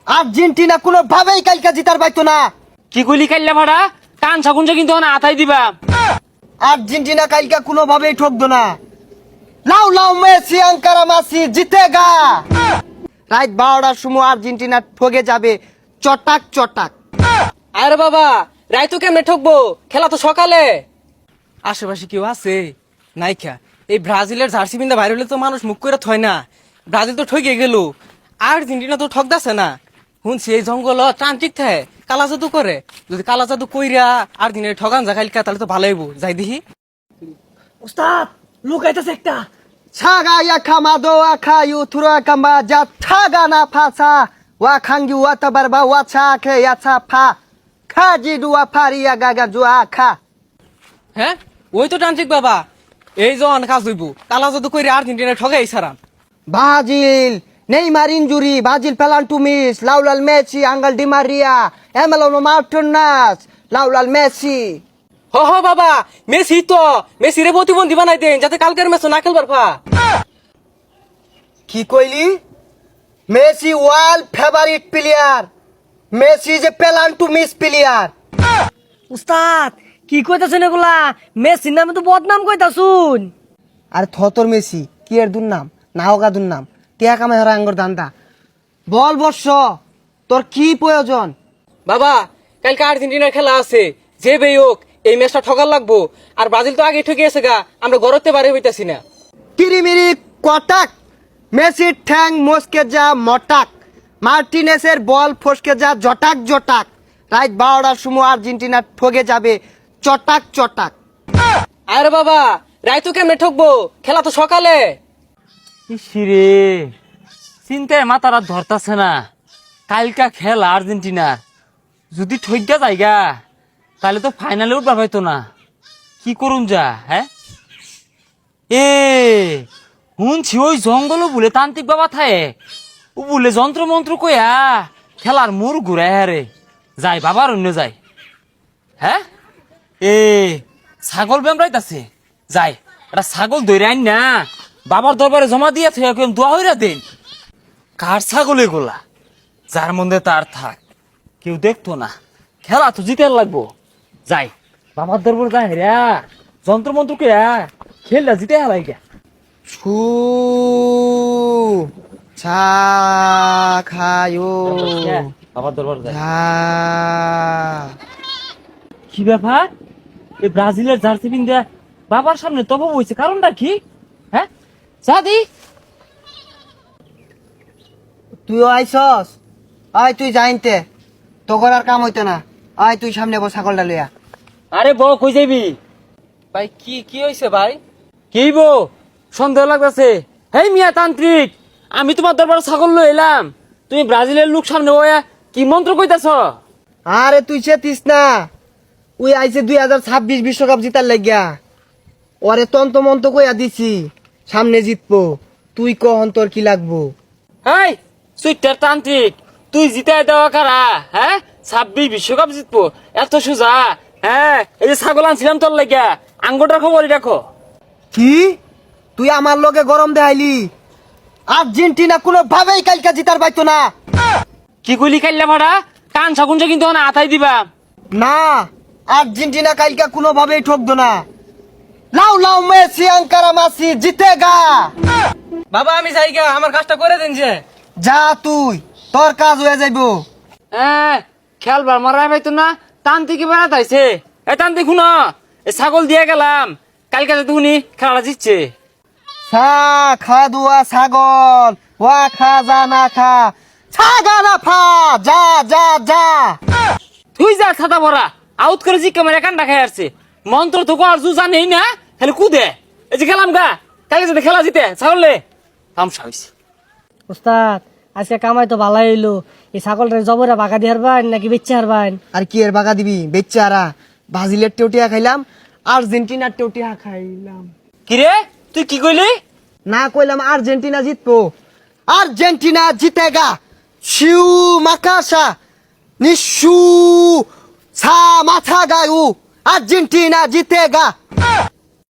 Argentina কোনো ভাবেই কালকা জিতার পাইতো না। কি কইলি কাইল্লা ভাড়া কান সাকুনছে কিন্তু না আতাই দিবা। আর্জেন্টিনা কালকা কোনো ভাবেই ঠকতো না। লাউ লাউ মেসি আঙ্কারা মাসি জিতেগা। রাত 12টার সময় আর্জেন্টিনা ঠকে যাবে চটাক চটাক। আরে বাবা রাইতো কেমনে ঠকবো, খেলা তো সকালে। আশেপাশে কেউ আছে নাইখা? এই ব্রাজিলের জার্সি পিন্দা বাইরে হলে তো মানুষ মুখ করে থয় না। ব্রাজিল তো ঠকে গেল, আর্জেন্টিনা তো ঠকদাছে না। শুনছি এই জঙ্গল ট্রান্টিক থাকে কালা জাদু করে। যদি কালা জাদু কইরা আর্জেন্টিনা ঠগান যা খাইলকা তাহলে তো ভালোই হইব, যাই দেখি। উস্তাদ লুকাইতেছে একটা। ছাগা ইয়াখা মাদো আখা ইউথুরা কাম্বা যা ছাগা না ফাসা ওয়া খাঙ্গি ওয়া তাবারবা ওয়া ছাকে ইয়াছা ফা খাজি দুয়া ফারিয়া গাগা জুয়া খা। হ্যাঁ ওই তো ট্রান্টিক বাবা, এই জন কাজ হইব কালা জাদু কইরা আর্জেন্টিনা ঠগাই সারাম। Brazil, Neymar injury, Brazil penalty miss, Laulal Messi, Angel Di Maria, Emiliano Martinez, Laulal Messi. হ হ বাবা, মেসি তো মেসিরে প্রতিবন্ধী বানাই দেন যাতে কালকের ম্যাচ না খেলবার পা। কি কইলি? Messi world favourite player, Messi যে পেনাল্টি মিস প্লেয়ার। উস্তাদ কি কইতাছেন এগুলা? মেসির নামে তো বদনাম কইতাছুন। আর থতর মেসি কি এর দুর্নাম না হোগা দুর্নাম টিয়া কামাই হরা আঙ্গর দান্দা। বল বর্ষ তোর কি প্রয়োজন? বাবা কালকে আর্জেন্টিনার খেলা আছে, যে বেই হোক এই ম্যাচটা ঠকার লাগবো। আর ব্রাজিল তো আগে ঠকে গেছে গা, আমরা গড়তে বাড়ি হইতাছি না। কিরিমিরি কটাক, মেসির ঠ্যাং মস্কে যা মটাক, মার্টিনেসের বল ফসকে যা জটাক জটাক। রাত 12টার সময় আর্জেন্টিনা ঠকে যাবে চটাক চটাক। আরে বাবা রাইতো কেমনে ঠকবো, খেলা তো সকালে। ইসিরে চিন্তায় মাতারা ধরতাছে না। কালকা খেলা আর্জেন্টিনার, যদি ঠইগা যায়গা তাহলে তো ফাইনালে উঠবার পাইতো না। কি করুন যা? হ্যাঁ এ শুনছি ওই জঙ্গল বলে তান্ত্রিক বাবা থায়ে ও বলে যন্ত্র মন্ত্র কইয়া খেলার মোর ঘুরায় হারে যাই বাবার অন্য যায়। হ্যাঁ এ ছাগল বেমরাইতাছে, যাই এটা ছাগল ধরে আইন না বাবার দরবারে জমা দিয়ে থেকে দোয়া হইরা দেন। কার ছাগল এগুলা? যার মধ্যে তার থাক, কেউ দেখতো না। খেলা তো জিতে লাগবো, যাই বাবার দরবার যাই রে যন্ত্র মন্ত্র কে খেললা জিতে হারাই গে। ছু ছা খায়ো বাবার দরবার যাই। ঝা। কি ব্যাপার? এই ব্রাজিলের জার্সি পিন্দা বাবার সামনে তব বইছে, কারণটা কি? হ্যাঁ সাদি তুইও আইসস? আয় তুই জানতে তোর আর কাম হইতো না। আয় তুই সামনে বস ছাগলটা লইয়া। আরে বউ কই যাইবি? ভাই কি কি হইছে ভাই? কি বউ সন্দেহ লাগতেছে? হেই মিয়া তান্ত্রিক, আমি তোমার দরবার ছাগল লই এলাম, তুমি ব্রাজিলের লোক সামনে বইয়া কি মন্ত্র কইতাছ? আরে তুই চেতিস না, ওই আইছে 2026 বিশ্বকাপ জিতার লাগিয়া। ওরে তন্ত মন্ত কইয়া দিছি সামনে জিতবো। তুই কহন তোর কি লাগবো? হেই সুইটার তান্ত্রিক, তুই জিতাই দেওয়া কারা? হ্যাঁ 26 বিশ্বকাপ জিতবো এত সোজা? হ্যাঁ এই যে ছাগল আনছিলাম তোর লাগিয়া, আঙ্গুটার খবরই রাখো। কি তুই আমার লগে গরম দেখাইলি? আর্জেন্টিনা কোনো ভাবেই কালকা জিতার পাইতো না। কি কইলি কাইল্লা ভাড়া কান সাকুনছে কিন্তু না আতাই দিবা। না আর্জেন্টিনা কালকা কোনো ভাবেই ঠকতো না। লাউ লাউ মেসি আঙ্কারা মাসি জিতেগা। বাবা আমি যাই গা, আমার কাজটা করে দেন যে। যা তুই, তোর কাজ হয়ে যাইবো। হ্যাঁ খেলবার মারাই পাইতো না, তান্ত্রিক বেড়াতে আইছে। এ তান্ত্রিক শুনো, এই ছাগল দিয়ে গেলাম, কালকে যদি শুনি খেলাটা জিতছে। সা খা দুয়া ছাগল ওয়া খা যা না খা ছাগা না ফা যা যা যা। তুই যা ছাতা ভরা আউট করে জি ক্যামেরা কান্ডা খাই আসছে। মন্ত্র তো কর জু জানেই না, হেলে কুদে এই যে গেলাম গা, কালকে যদি খেলা জিতে ছাগলে তামসা হইছে। উস্তাদ আজকে কামাই তো ভালাই হইলো। এই ছাগলটা জবরা বাগা দিয়ে হারবান নাকি বেচে হারবান? আর কি এর বাগা দিবি বেচারা? ব্রাজিলের টেউটিয়া খাইলাম, আর্জেন্টিনার টেউটিয়া খাইলাম। কিরে তুই কি কইলি? না কইলাম আর্জেন্টিনা জিতবো। আর্জেন্টিনা জিতেগা। শিউ মাকাসা নিশু সা মাথা গায়ু আর্জেন্টিনা জিতেগা।